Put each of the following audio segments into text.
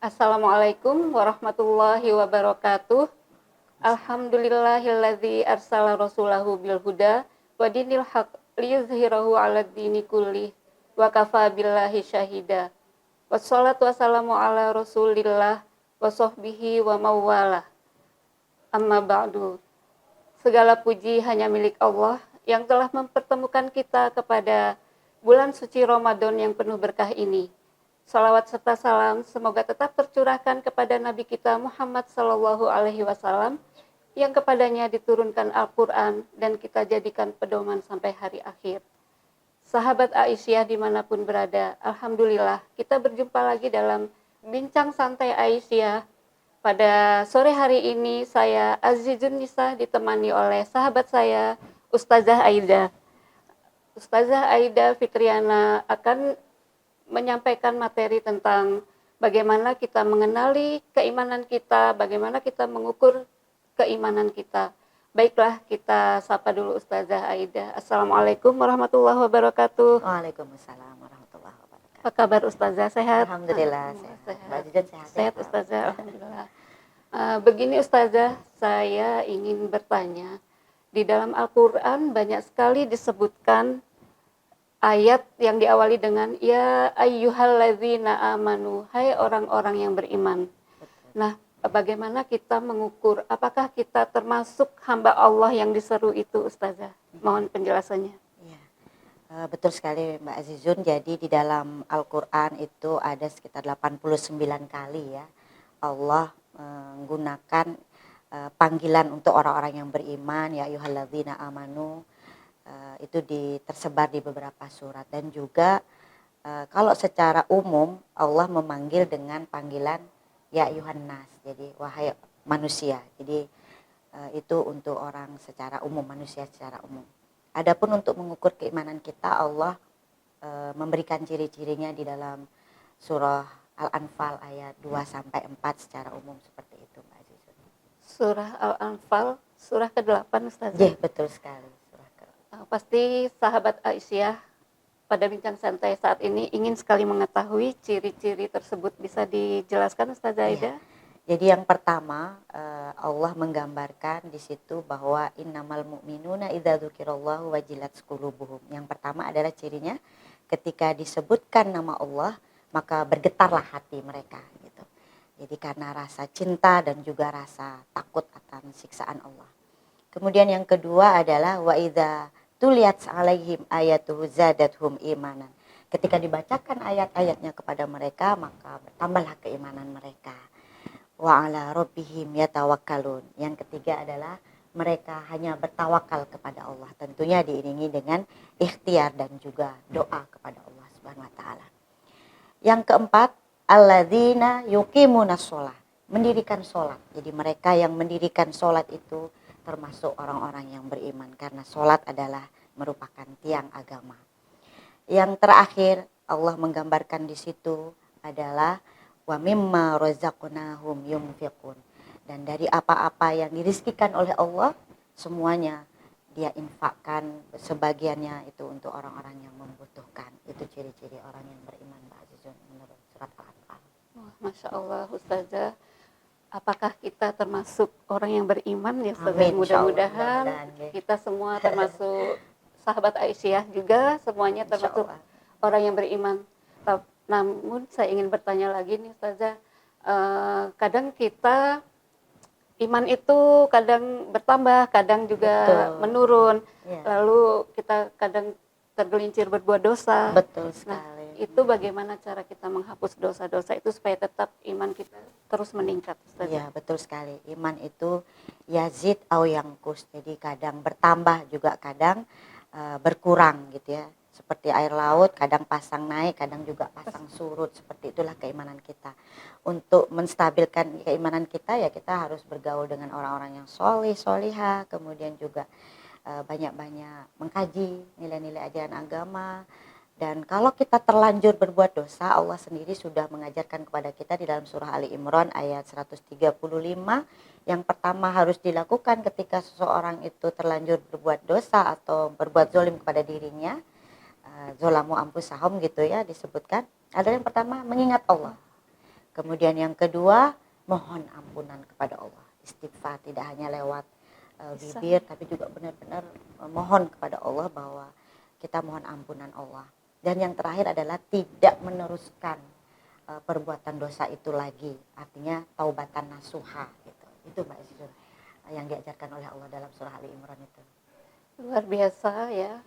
Assalamualaikum warahmatullahi wabarakatuh. Alhamdulillahilladzi arsala rasulahu bil huda wa dinil haq liyuzhirahu 'alad dini kullih wa kafa billahi syahida. Wassalatu wassalamu ala Rasulillah wa sahbihi wa mawalah. Amma ba'du. Segala puji hanya milik Allah yang telah mempertemukan kita kepada bulan suci Ramadan yang penuh berkah ini. Salawat serta salam semoga tetap tercurahkan kepada Nabi kita Muhammad Sallallahu Alaihi Wasallam yang kepadanya diturunkan Al-Quran dan kita jadikan pedoman sampai hari akhir. Sahabat Aisyah dimanapun berada, Alhamdulillah kita berjumpa lagi dalam Bincang Santai Aisyah. Pada sore hari ini saya Azizun Nisa ditemani oleh sahabat saya Ustazah Aida. Ustazah Aida Fitriana akan menyampaikan materi tentang bagaimana kita mengenali keimanan kita, bagaimana kita mengukur keimanan kita. Baiklah, kita sapa dulu Ustazah Aida. Assalamualaikum warahmatullahi wabarakatuh. Waalaikumsalam warahmatullahi wabarakatuh. Apa kabar Ustazah? Sehat? Alhamdulillah sehat. Mbak Zidan sehat? Sehat Ustazah, alhamdulillah. Begini Ustazah, saya ingin bertanya. Di dalam Al-Quran banyak sekali disebutkan ayat yang diawali dengan ya ayyuhalladzina amanu, hai orang-orang yang beriman. Nah, bagaimana kita mengukur apakah kita termasuk hamba Allah yang diseru itu Ustazah? Mohon penjelasannya. Ya, betul sekali Mbak Azizun. Jadi di dalam Al-Quran itu ada sekitar 89 kali ya Allah menggunakan panggilan untuk orang-orang yang beriman, ya ayyuhalladzina amanu. Itu tersebar di beberapa surat, dan juga kalau secara umum Allah memanggil dengan panggilan ya ayuhan nas, jadi wahai manusia. Jadi itu untuk orang secara umum, manusia secara umum. Adapun untuk mengukur keimanan kita, Allah memberikan ciri-cirinya di dalam surah Al-Anfal ayat 2 sampai 4 secara umum seperti itu Mbak Azizun. Surah Al-Anfal, surah ke-8 Ustazah. Yeah, betul sekali. Pasti sahabat Aisyah pada bincang santai saat ini ingin sekali mengetahui ciri-ciri tersebut. Bisa dijelaskan Ustazah Aida? Ya. Jadi yang pertama Allah menggambarkan di situ bahwa innamal mu'minuna idza dzukirallahu wajilat qulubuhum. Yang pertama adalah cirinya ketika disebutkan nama Allah maka bergetarlah hati mereka gitu. Jadi karena rasa cinta dan juga rasa takut akan siksaan Allah. Kemudian yang kedua adalah wa idza tuliyat alaihim ayatuhu zadathum imanan. Ketika dibacakan ayat-ayatnya kepada mereka, maka bertambahlah keimanan mereka. Wa ala rabbihim yatawakkalun. Yang ketiga adalah mereka hanya bertawakal kepada Allah. Tentunya diiringi dengan ikhtiar dan juga doa kepada Allah Subhanahu wa taala. Yang keempat, alladzina yuqimunas shalah, mendirikan salat. Jadi mereka yang mendirikan salat itu termasuk orang-orang yang beriman, karena sholat adalah merupakan tiang agama. Yang terakhir Allah menggambarkan di situ adalah wa mimma razaqnahum yunfiqun, dan dari apa-apa yang dirizkikan oleh Allah semuanya dia infakkan, sebagiannya itu untuk orang-orang yang membutuhkan. Itu ciri-ciri orang yang beriman Mbak Azizun menurut surat Al-Anfal. Masya Allah Ustazah. Apakah kita termasuk orang yang beriman ya Ustazah? Amin, mudah-mudahan kita semua termasuk sahabat Aisyah juga semuanya termasuk orang yang beriman. Namun saya ingin bertanya lagi nih Ustazah, kadang kita iman itu kadang bertambah, kadang juga menurun. Lalu kita kadang tergelincir berbuat dosa. Betul sekali. Nah, itu bagaimana cara kita menghapus dosa-dosa itu supaya tetap iman kita terus meningkat? Iya, betul sekali. Iman itu yazid au yangkus. Jadi kadang bertambah juga kadang berkurang gitu ya. Seperti air laut, kadang pasang naik, kadang juga pasang surut. Seperti itulah keimanan kita. Untuk menstabilkan keimanan kita ya kita harus bergaul dengan orang-orang yang solih, solihah. Kemudian juga banyak-banyak mengkaji nilai-nilai ajaran agama. Dan kalau kita terlanjur berbuat dosa, Allah sendiri sudah mengajarkan kepada kita di dalam surah Ali Imran ayat 135. Yang pertama harus dilakukan ketika seseorang itu terlanjur berbuat dosa atau berbuat zalim kepada dirinya, zolamu ampusahum gitu ya disebutkan, adalah yang pertama mengingat Allah. Kemudian yang kedua, mohon ampunan kepada Allah. Istighfar tidak hanya lewat bibir, tapi juga benar-benar mohon kepada Allah bahwa kita mohon ampunan Allah. Dan yang terakhir adalah tidak meneruskan perbuatan dosa itu lagi. Artinya taubatan nasuha gitu. Itu Mbak Isyur yang diajarkan oleh Allah dalam surah Ali Imran itu. Luar biasa ya,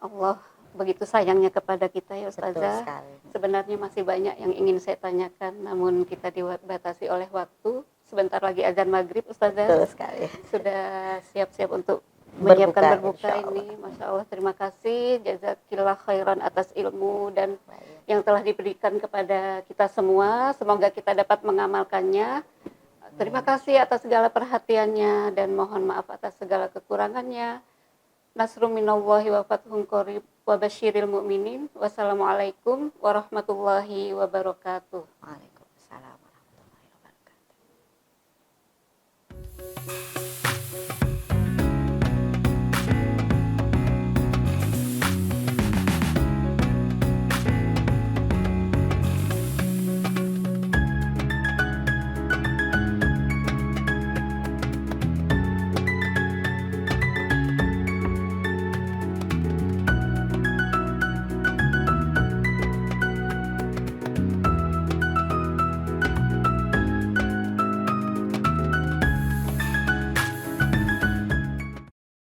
Allah begitu sayangnya kepada kita ya Betul Ustazah. sekali. Sebenarnya masih banyak yang ingin saya tanyakan, namun kita dibatasi oleh waktu. Sebentar lagi azan maghrib Ustazah. Betul sekali. Sudah siap-siap untuk Berbuka, menyiapkan berbuka insya Allah. ini. Masya Allah, terima kasih. Jazakillah khairan atas ilmu dan Baik. yang telah diberikan kepada kita semua. Semoga kita dapat mengamalkannya. Terima kasih atas segala perhatiannya dan mohon maaf atas segala kekurangannya. Nasrum minallahi wa fathun qarib wa basyiril mu'minin. Wassalamualaikum warahmatullahi wabarakatuh. Waalaikumsalam warahmatullahi wabarakatuh.